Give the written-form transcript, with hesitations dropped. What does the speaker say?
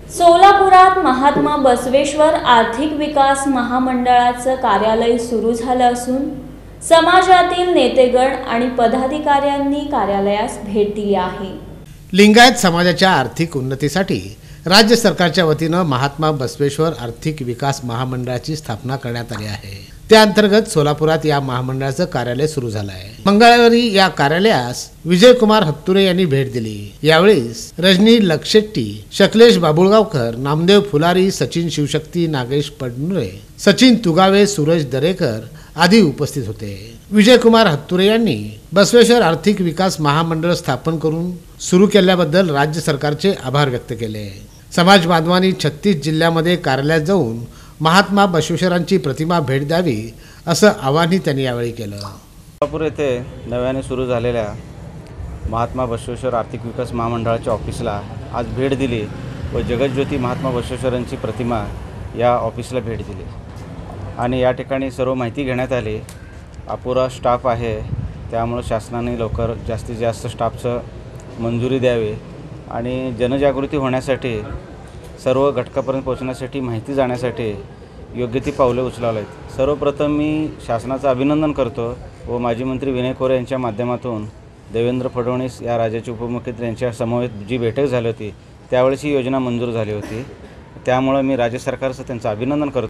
सोलापुरात महात्मा बसवेश्वर आर्थिक विकास महामंडळाचं कार्यालय सुरू झालं असून समाजातील नेतेगण आणि पदाधिकाऱ्यांनी कार्यालयास भेट दिली आहे। लिंगायत समाजाच्या आर्थिक उन्नतीसाठी राज्य सरकारच्या वतीनं महात्मा बसवेश्वर आर्थिक विकास महामंडळाची स्थापना करण्यात आली आहे। त्या अंतर्गत सोलापुरात या महामंडळाचं कार्यालय सुरू झालं आहे। मंगळवारी या कार्यालयास विजयकुमार हत्तुरे यांनी भेट दिली। यावेळी रजनी लक्षेट्टी, शकलेश बाबुळगावकर, नामदेव फुलारी, सचिन शिवशक्ती, नागेश पडनुरे, सचिन तुगावे, सूरज दरेकर आदी उपस्थित होते। विजयकुमार हत्तुरे यांनी बसवेश्वर आर्थिक विकास महामंडळ स्थापन करून सुरू केल्याबद्दल राज्य सरकारचे आभार व्यक्त केले। समाज बांधवांनी 36 जिल्ह्यामध्ये कार्यालयात जाऊन महात्मा बसवेश्वरांची प्रतिमा भेट द्यावी असं आवाहन त्यांनी यावेळी केलं। सोलापूर येथे नव्याने सुरू झालेल्या महात्मा बसवेश्वर आर्थिक विकास महामंडळाच्या ऑफिसला आज भेट दिली व जगज्योती महात्मा बसवेश्वरांची प्रतिमा या ऑफिसला भेट दिली आणि या ठिकाणी सर्व माहिती घेण्यात आली। अपुरा स्टाफ आहे, त्यामुळे शासनाने लवकर जास्तीत जास्त स्टाफचं मंजुरी द्यावी आणि जनजागृती होण्यासाठी सर्व घटकापर्यंत पोहोचण्यासाठी माहिती जाण्यासाठी योग्य ती पावले उचलावीत। सर्वप्रथम मी शासनाचं अभिनंदन करतो व माजी मंत्री विनय कोरे यांच्या माध्यमातून देवेंद्र फडणवीस या राज्याचे उपमुख्यमंत्री यांच्या समवेत जी बैठक झाली होती त्यावेळेस ही योजना मंजूर झाली होती, त्यामुळे मी राज्य सरकारचं त्यांचं अभिनंदन करतो।